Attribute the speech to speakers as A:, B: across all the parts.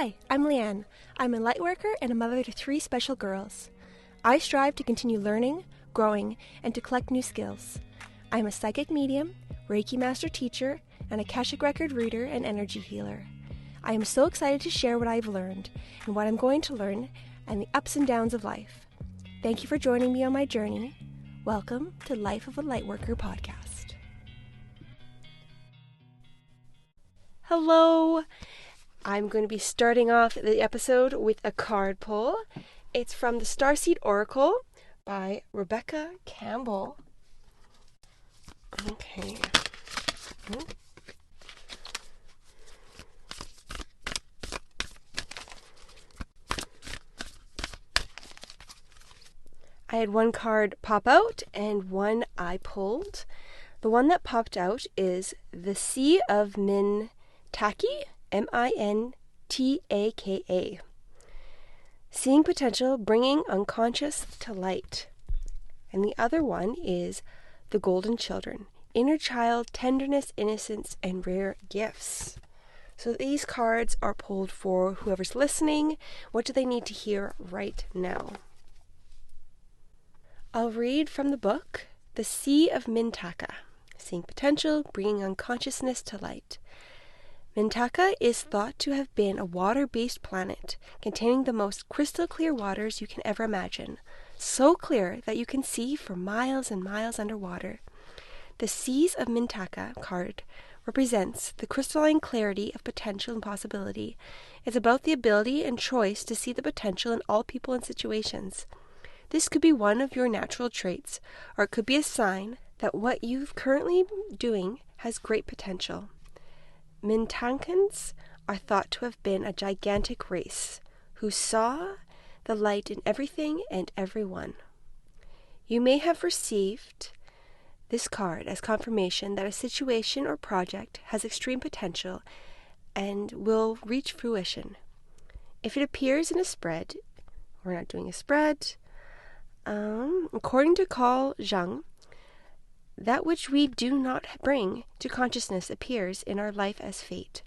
A: Hi, I'm Leanne. I'm a lightworker and a mother to 3 special girls. I strive to continue learning, growing, and to collect new skills. I'm a psychic medium, Reiki master teacher, and Akashic record reader and energy healer. I am so excited to share what I've learned and what I'm going to learn and the ups and downs of life. Thank you for joining me on my journey. Welcome to Life of a Lightworker podcast. Hello! I'm going to be starting off the episode with a card pull. It's from the Starseed Oracle by Rebecca Campbell. Okay. I had one card pop out and one I pulled. The one that popped out is the Sea of Mintaka, Mintaka. Seeing potential, bringing unconscious to light. And the other one is the Golden Children, inner child, tenderness, innocence, and rare gifts. So these cards are pulled for whoever's listening. What do they need to hear right now? I'll read from the book, The Sea of Mintaka, Seeing Potential, Bringing Unconsciousness to Light. Mintaka is thought to have been a water-based planet containing the most crystal clear waters you can ever imagine, so clear that you can see for miles and miles underwater. The Seas of Mintaka card represents the crystalline clarity of potential and possibility. It's about the ability and choice to see the potential in all people and situations. This could be one of your natural traits, or it could be a sign that what you're currently doing has great potential. Mintakans are thought to have been a gigantic race who saw the light in everything and everyone. You may have received this card as confirmation that a situation or project has extreme potential and will reach fruition. If it appears in a spread, we're not doing a spread, according to Carl Jung, that which we do not bring to consciousness appears in our life as fate.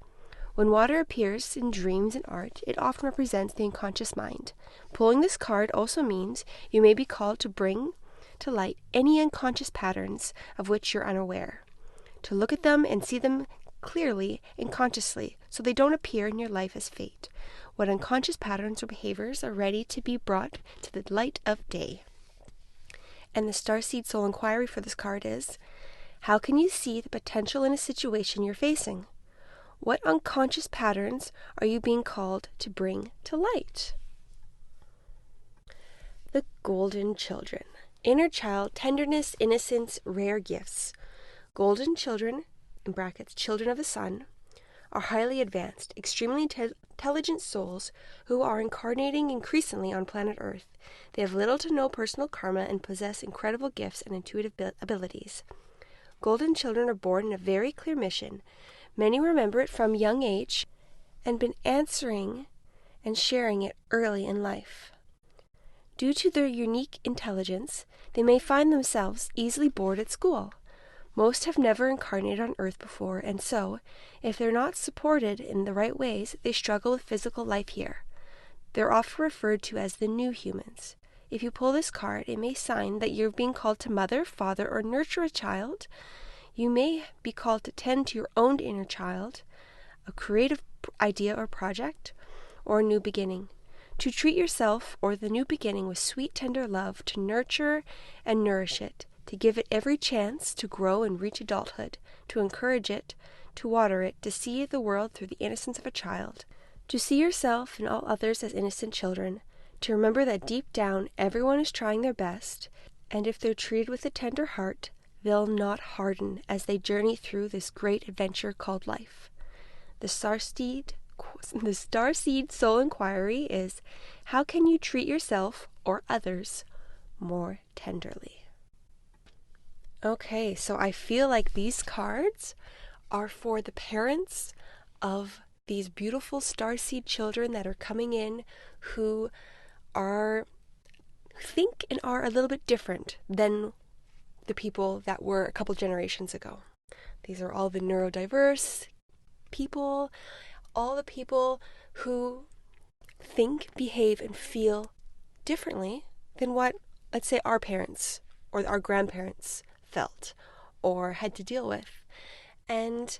A: When water appears in dreams and art, it often represents the unconscious mind. Pulling this card also means you may be called to bring to light any unconscious patterns of which you're unaware, to look at them and see them clearly and consciously so they don't appear in your life as fate. What unconscious patterns or behaviors are ready to be brought to the light of day. And the Starseed Soul Inquiry for this card is, how can you see the potential in a situation you're facing? What unconscious patterns are you being called to bring to light? The Golden Children. Inner child, tenderness, innocence, rare gifts. Golden children, in brackets, children of the sun, are highly advanced, extremely intelligent souls who are incarnating increasingly on planet Earth. They have little to no personal karma and possess incredible gifts and intuitive abilities. Golden children are born in a very clear mission. Many remember it from young age and been answering and sharing it early in life. Due to their unique intelligence, they may find themselves easily bored at school. Most have never incarnated on Earth before, and so, if they're not supported in the right ways, they struggle with physical life here. They're often referred to as the new humans. If you pull this card, it may sign that you're being called to mother, father, or nurture a child. You may be called to tend to your own inner child, a creative idea or project, or a new beginning. To treat yourself or the new beginning with sweet, tender love, to nurture and nourish it, to give it every chance to grow and reach adulthood, to encourage it, to water it, to see the world through the innocence of a child, to see yourself and all others as innocent children, to remember that deep down everyone is trying their best, and if they're treated with a tender heart, they'll not harden as they journey through this great adventure called life. The Starseed Soul Inquiry is, how can you treat yourself or others more tenderly? Okay, so I feel like these cards are for the parents of these beautiful starseed children that are coming in who think and are a little bit different than the people that were a couple generations ago. These are all the neurodiverse people, all the people who think, behave, and feel differently than what, let's say, our parents or our grandparents felt or had to deal with. And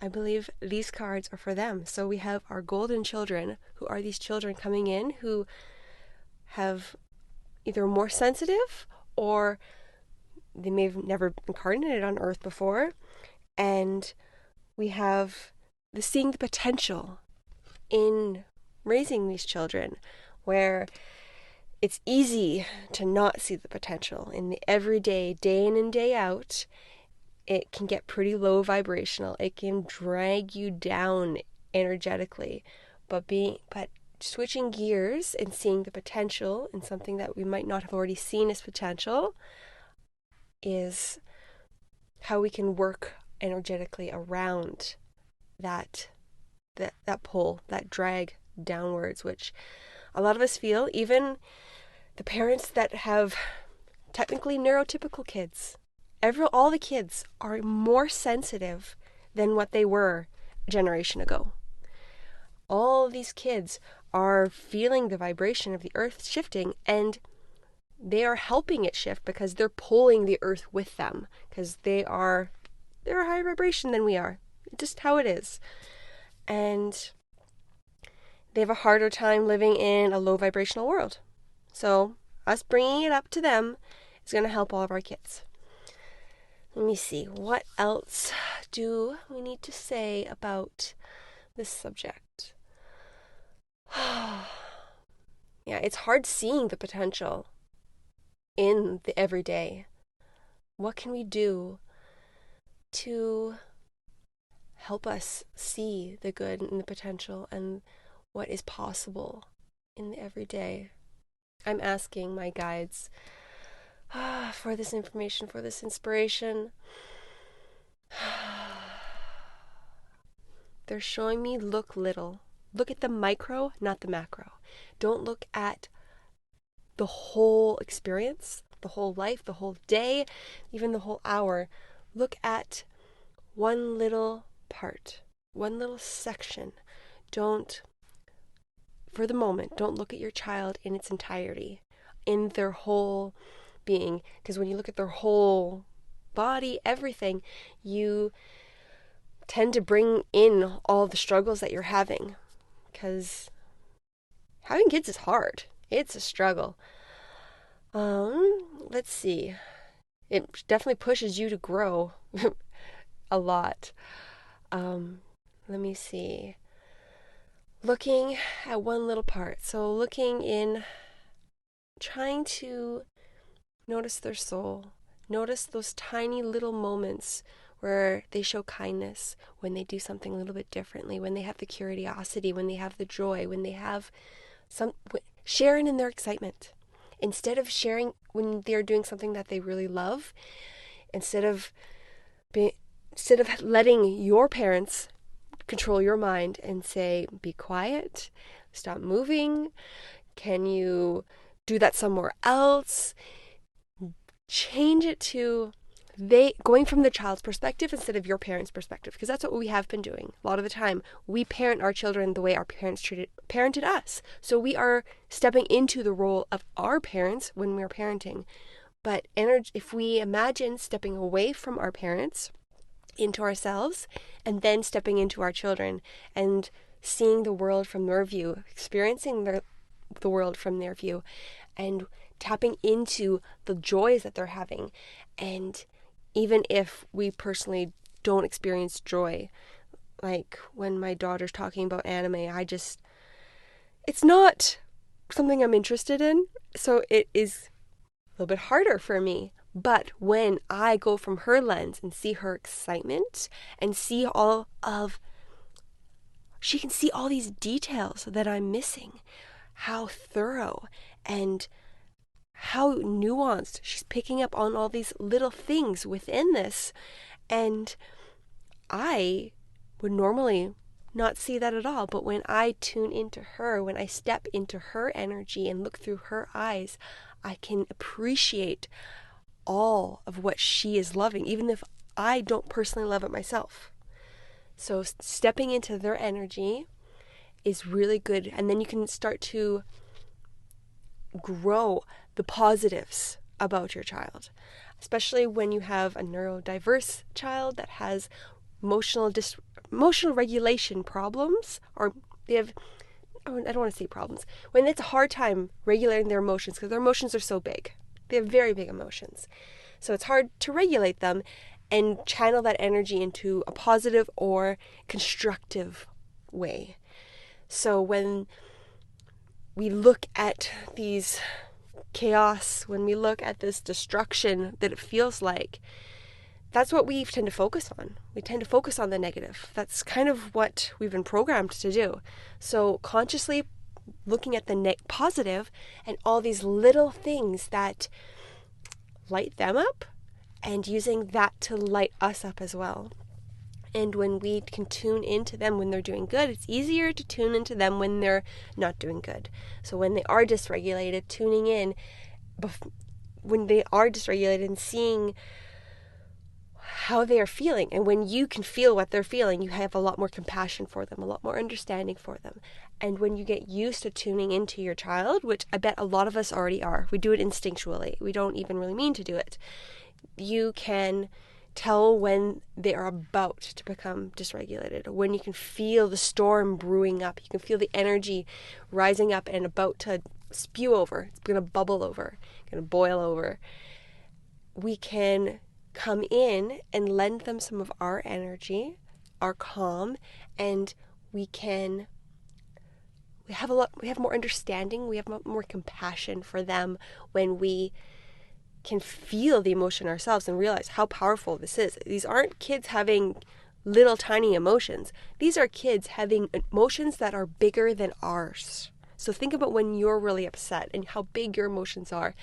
A: I believe these cards are for them. So we have our golden children, who are these children coming in who have either more sensitive or they may have never incarnated on Earth before. And we have seeing the potential in raising these children, where it's easy to not see the potential in the everyday, day in and day out. It can get pretty low vibrational. It can drag you down energetically. But switching gears and seeing the potential in something that we might not have already seen as potential is how we can work energetically around that pull, that drag downwards, which a lot of us feel, even the parents that have technically neurotypical kids. All the kids are more sensitive than what they were a generation ago. All these kids are feeling the vibration of the earth shifting, and they are helping it shift because they're pulling the earth with them, because they're a higher vibration than we are. Just how it is. And they have a harder time living in a low vibrational world. So us bringing it up to them is going to help all of our kids. Let me see, what else do we need to say about this subject? Yeah, it's hard seeing the potential in the everyday. What can we do to help us see the good and the potential and what is possible in the everyday? I'm asking my guides for this information, for this inspiration. They're showing me look little. Look at the micro, not the macro. Don't look at the whole experience, the whole life, the whole day, even the whole hour. Look at one little part, one little section. For the moment, don't look at your child in its entirety, in their whole being, because when you look at their whole body, everything, you tend to bring in all the struggles that you're having, because having kids is hard. It's a struggle. Let's see. It definitely pushes you to grow a lot. Let me see. Looking at one little part. So trying to notice their soul. Notice those tiny little moments where they show kindness, when they do something a little bit differently, when they have the curiosity, when they have the joy, when they have sharing in their excitement. Instead of sharing when they're doing something that they really love, instead of letting your parents control your mind and say, be quiet, stop moving, can you do that somewhere else? Change it to going from the child's perspective instead of your parents' perspective, because that's what we have been doing. A lot of the time, we parent our children the way our parents parented us. So we are stepping into the role of our parents when we're parenting. But if we imagine stepping away from our parents into ourselves and then stepping into our children and seeing the world from their view, experiencing the world from their view, and tapping into the joys that they're having. And even if we personally don't experience joy, like when my daughter's talking about anime, it's not something I'm interested in, so it is a little bit harder for me. But when I go from her lens and see her excitement and see she can see all these details that I'm missing, how thorough and how nuanced she's picking up on all these little things within this. And I would normally not see that at all, but when I tune into her, when I step into her energy and look through her eyes, I can appreciate all of what she is loving, even if I don't personally love it myself. So stepping into their energy is really good. And then you can start to grow the positives about your child, especially when you have a neurodiverse child that has emotional regulation problems, or they have, I don't want to say problems, when it's a hard time regulating their emotions because their emotions are so big. They have very big emotions. So it's hard to regulate them and channel that energy into a positive or constructive way. So when we look at these chaos, when we look at this destruction that it feels like, that's what we tend to focus on. We tend to focus on the negative. That's kind of what we've been programmed to do. So consciously looking at the positive and all these little things that light them up and using that to light us up as well. And when we can tune into them when they're doing good, it's easier to tune into them when they're not doing good. So when they are dysregulated, tuning in when they are dysregulated and seeing how they are feeling. And when you can feel what they're feeling, you have a lot more compassion for them, a lot more understanding for them. And when you get used to tuning into your child, which I bet a lot of us already are, we do it instinctually. We don't even really mean to do it. You can tell when they are about to become dysregulated, when you can feel the storm brewing up. You can feel the energy rising up and about to spew over. It's going to bubble over, going to boil over. We can come in and lend them some of our energy, our calm, and we have more understanding, we have more compassion for them when we can feel the emotion ourselves and realize how powerful this is. These aren't kids having little tiny emotions. These are kids having emotions that are bigger than ours. So think about when you're really upset and how big your emotions are.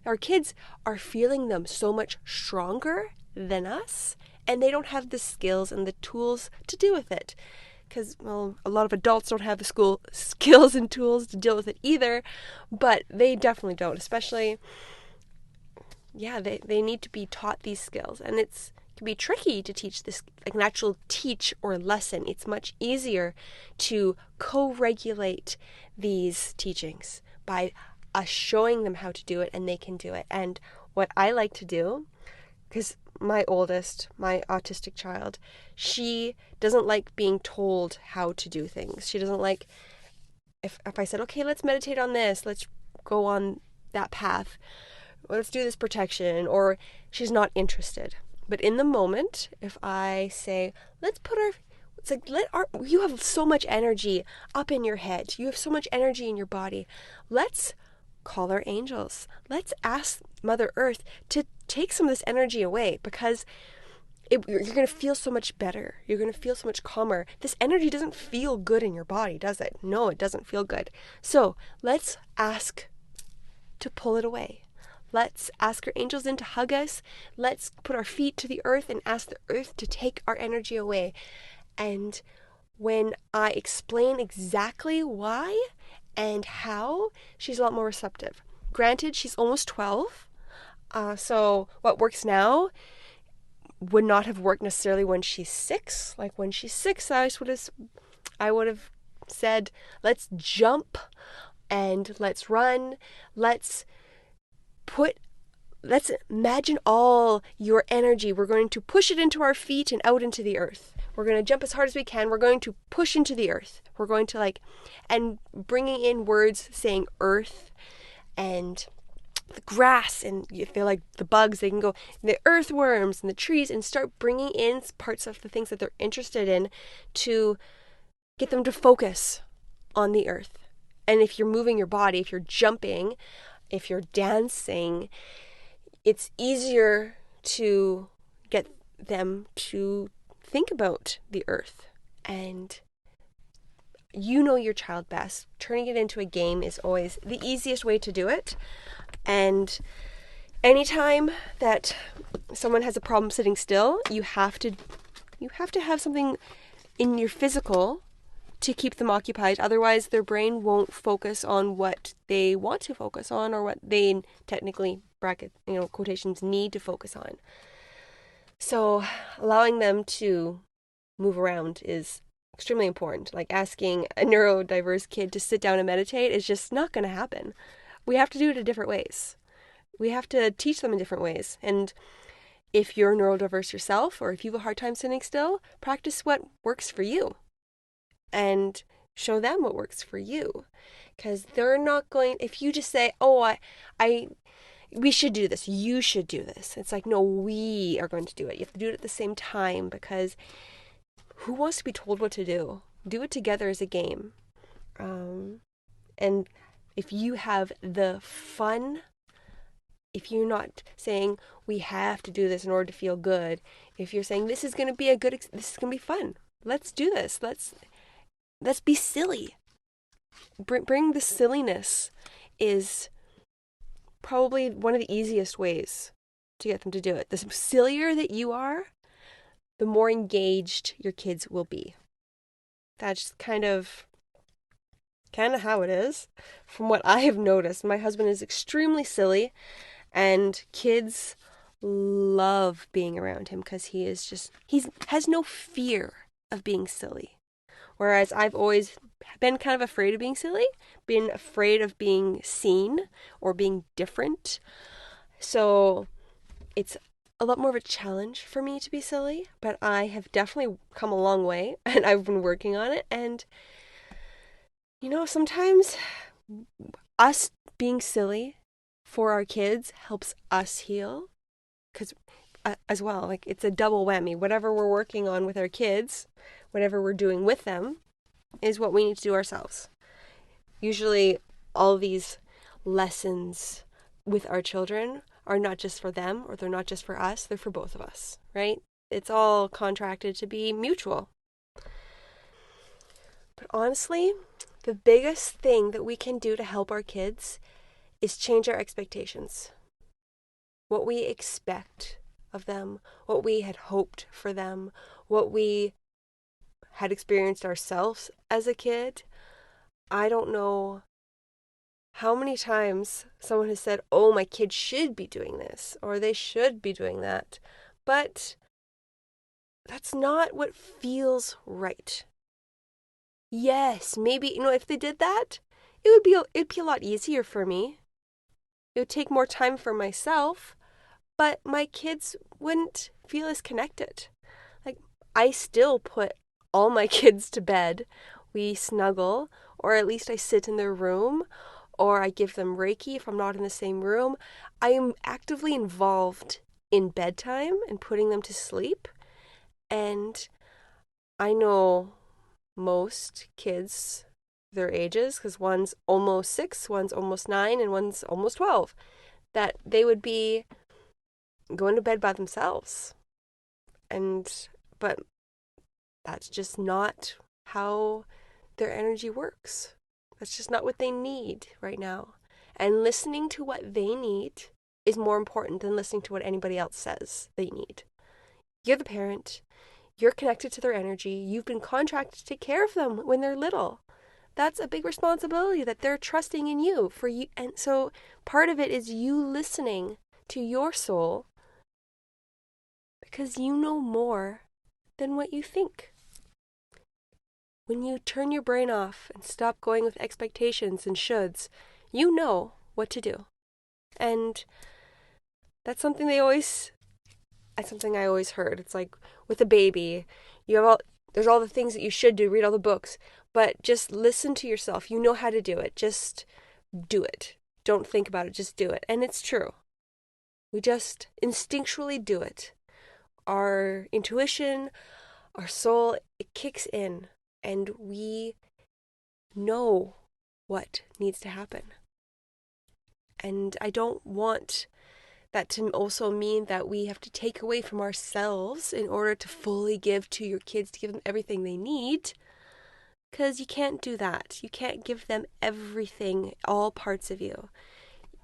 A: Our kids are feeling them so much stronger than us, and they don't have the skills and the tools to deal with it. Because, well, a lot of adults don't have the skills and tools to deal with it either, but they definitely don't, especially... they need to be taught these skills, and it can be tricky to teach this, like an actual teach or lesson. It's much easier to co-regulate these teachings by us showing them how to do it, and they can do it. And what I like to do, because my oldest, my autistic child, she doesn't like being told how to do things. She doesn't like, if I said, okay, let's meditate on this, let's go on that path, let's do this protection, or she's not interested. But in the moment, if I say, you have so much energy up in your head, you have so much energy in your body, let's call our angels. Let's ask Mother Earth to take some of this energy away, because you're going to feel so much better. You're going to feel so much calmer. This energy doesn't feel good in your body, does it? No, it doesn't feel good. So let's ask to pull it away. Let's ask our angels in to hug us. Let's put our feet to the earth and ask the earth to take our energy away. And when I explain exactly why and how, she's a lot more receptive. Granted, she's almost 12, so what works now would not have worked necessarily when she's 6. Like when she's 6, I would have said, let's jump and let's run. Let's imagine all your energy. We're going to push it into our feet and out into the earth. We're going to jump as hard as we can. We're going to push into the earth. We're going to and bringing in words saying earth and the grass, and if they like the bugs, they can go the earthworms and the trees, and start bringing in parts of the things that they're interested in to get them to focus on the earth. And if you're moving your body, if you're jumping, if you're dancing, it's easier to get them to think about the earth. And you know your child best. Turning it into a game is always the easiest way to do it. And anytime that someone has a problem sitting still, you have to have something in your physical to keep them occupied. Otherwise, their brain won't focus on what they want to focus on, or what they technically quotations need to focus on. So allowing them to move around is extremely important. Like asking a neurodiverse kid to sit down and meditate is just not going to happen. We have to do it in different ways. We have to teach them in different ways. And if you're neurodiverse yourself, or if you have a hard time sitting still, practice what works for you and show them what works for you. Because they're not going, if you just say, oh, we should do this, you should do this. It's like, no, we are going to do it. You have to do it at the same time, because who wants to be told what to do? Do it together as a game. And if you have the fun, if you're not saying we have to do this in order to feel good, if you're saying this is going to be this is going to be fun. Let's do this. Let's be silly. Bring the silliness is probably one of the easiest ways to get them to do it. The sillier that you are, the more engaged your kids will be. That's kind of how it is from what I have noticed. My husband is extremely silly, and kids love being around him because he has no fear of being silly. Whereas I've always been kind of afraid of being silly, been afraid of being seen or being different. So it's a lot more of a challenge for me to be silly, but I have definitely come a long way, and I've been working on it. And, sometimes us being silly for our kids helps us heal, because as well, like, it's a double whammy. Whatever we're working on with our kids, whatever we're doing with them, is what we need to do ourselves. Usually all these lessons with our children are not just for them, or they're not just for us, they're for both of us, right? It's all contracted to be mutual. But honestly, the biggest thing that we can do to help our kids is change our expectations. What we expect of them, what we had hoped for them, what we had experienced ourselves as a kid. I don't know how many times someone has said, oh, my kid should be doing this, or they should be doing that. But that's not what feels right. Yes, maybe, if they did that, it'd be a lot easier for me. It would take more time for myself, but my kids wouldn't feel as connected. Like, I still put all my kids to bed. We snuggle, or at least I sit in their room, or I give them Reiki if I'm not in the same room. I am actively involved in bedtime and putting them to sleep. And I know most kids, their ages, because one's almost 6, one's almost 9, and one's almost 12, that they would be going to bed by themselves. But that's just not how their energy works. That's just not what they need right now. And listening to what they need is more important than listening to what anybody else says they need. You're the parent. You're connected to their energy. You've been contracted to take care of them when they're little. That's a big responsibility that they're trusting in you for you. And so part of it is you listening to your soul, because you know more than what you think. When you turn your brain off and stop going with expectations and shoulds, you know what to do. And that's something I always heard. It's like with a baby, there's all the things that you should do, read all the books, but just listen to yourself. You know how to do it. Just do it. Don't think about it, just do it. And it's true. We just instinctually do it. Our intuition, our soul, it kicks in, and we know what needs to happen. And I don't want that to also mean that we have to take away from ourselves in order to fully give to your kids, to give them everything they need. Because you can't do that. You can't give them everything, all parts of you.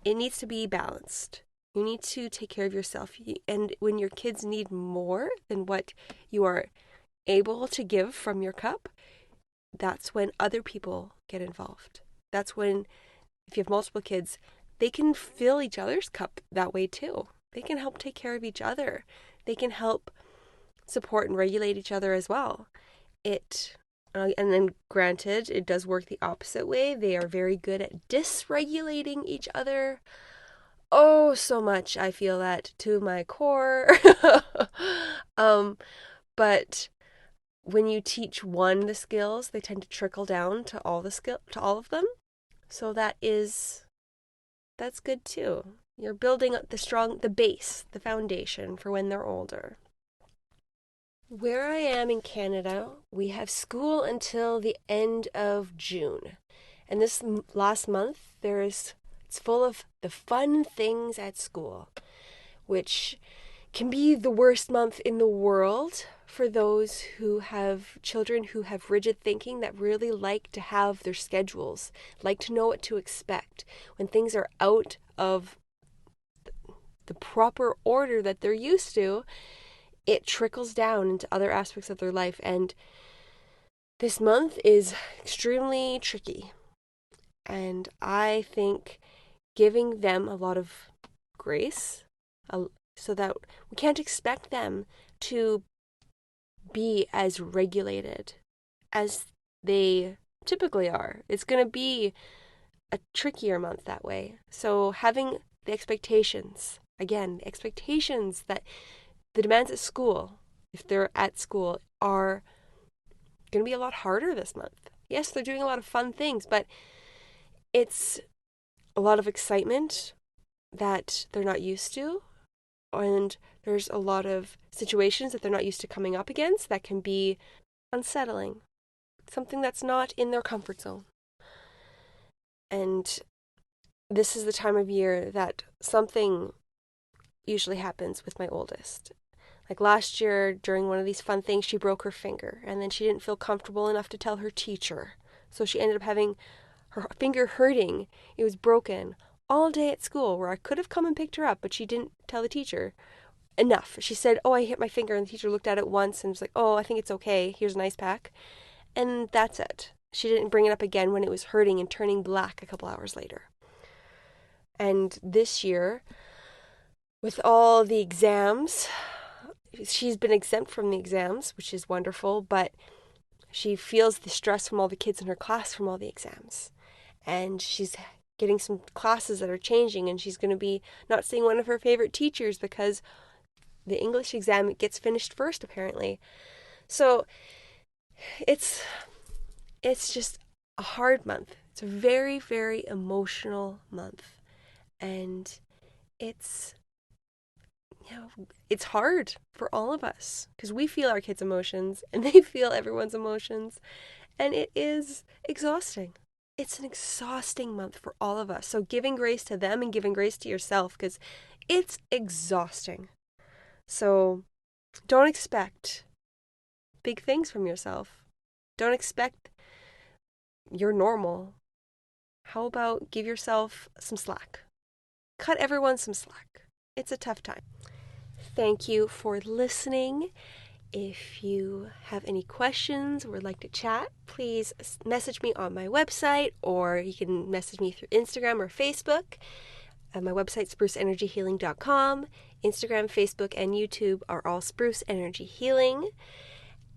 A: It needs to be balanced. You need to take care of yourself. And when your kids need more than what you are able to give from your cup, that's when other people get involved. That's when, if you have multiple kids, they can fill each other's cup that way too. They can help take care of each other. They can help support and regulate each other as well. And then granted, it does work the opposite way. They are very good at dysregulating each other. Oh, so much. I feel that to my core. But when you teach one the skills, they tend to trickle down to all of them. So that's good too. You're building up the base, the foundation for when they're older. Where I am in Canada, we have school until the end of June. And this last month, it's full of the fun things at school, which can be the worst month in the world for those who have children who have rigid thinking that really like to have their schedules, like to know what to expect. When things are out of the proper order that they're used to, it trickles down into other aspects of their life. And this month is extremely tricky. And I think giving them a lot of grace so that we can't expect them to be as regulated as they typically are. It's going to be a trickier month that way. So having the expectations that the demands at school, if they're at school, are going to be a lot harder this month. Yes, they're doing a lot of fun things, but it's a lot of excitement that they're not used to. And there's a lot of situations that they're not used to coming up against that can be unsettling. Something that's not in their comfort zone. And this is the time of year that something usually happens with my oldest. Like last year, during one of these fun things, she broke her finger, and then she didn't feel comfortable enough to tell her teacher. So she ended up having her finger hurting. It was broken all day at school, where I could have come and picked her up, but she didn't tell the teacher enough. She said, "Oh, I hit my finger," and the teacher looked at it once and was like, "Oh, I think it's okay. Here's an ice pack." And that's it. She didn't bring it up again when it was hurting and turning black a couple hours later. And this year, with all the exams, she's been exempt from the exams, which is wonderful, but she feels the stress from all the kids in her class from all the exams. And she's getting some classes that are changing, and she's going to be not seeing one of her favorite teachers because the English exam gets finished first, apparently. So it's just a hard month. It's a very, very emotional month. And it's hard for all of us because we feel our kids' emotions and they feel everyone's emotions, and it is exhausting. It's an exhausting month for all of us. So giving grace to them and giving grace to yourself, because it's exhausting. So don't expect big things from yourself. Don't expect you're normal. How about give yourself some slack? Cut everyone some slack. It's a tough time. Thank you for listening. If you have any questions or would like to chat, please message me on my website, or you can message me through Instagram or Facebook. My website, spruceenergyhealing.com. Instagram, Facebook, and YouTube are all Spruce Energy Healing.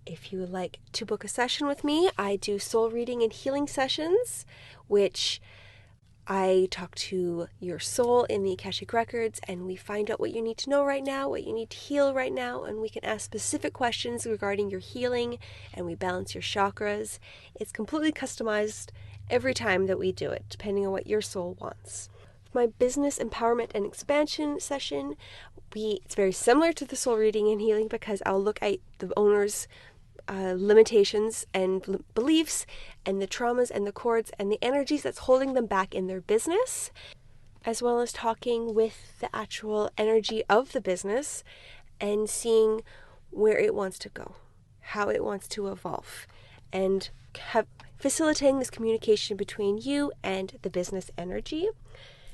A: If you would like to book a session with me, I do soul reading and healing sessions, which I talk to your soul in the Akashic Records, and we find out what you need to know right now, what you need to heal right now, and we can ask specific questions regarding your healing, and we balance your chakras. It's completely customized every time that we do it, depending on what your soul wants. My business empowerment and expansion session, it's very similar to the soul reading and healing, because I'll look at the owner's limitations and beliefs and the traumas and the cords and the energies that's holding them back in their business, as well as talking with the actual energy of the business and seeing where it wants to go, how it wants to evolve, and facilitating this communication between you and the business energy.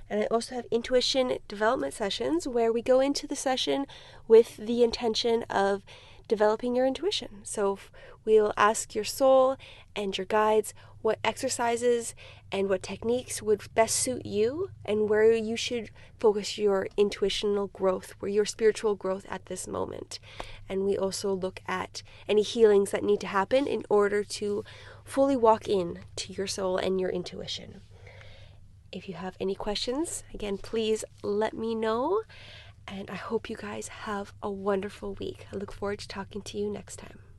A: And I also have intuition development sessions where we go into the session with the intention of developing your intuition. So we'll ask your soul and your guides, what exercises and what techniques would best suit you and where you should focus your intuitional growth, where your spiritual growth at this moment. And we also look at any healings that need to happen in order to fully walk in to your soul and your intuition. If you have any questions, again, please let me know. And I hope you guys have a wonderful week. I look forward to talking to you next time.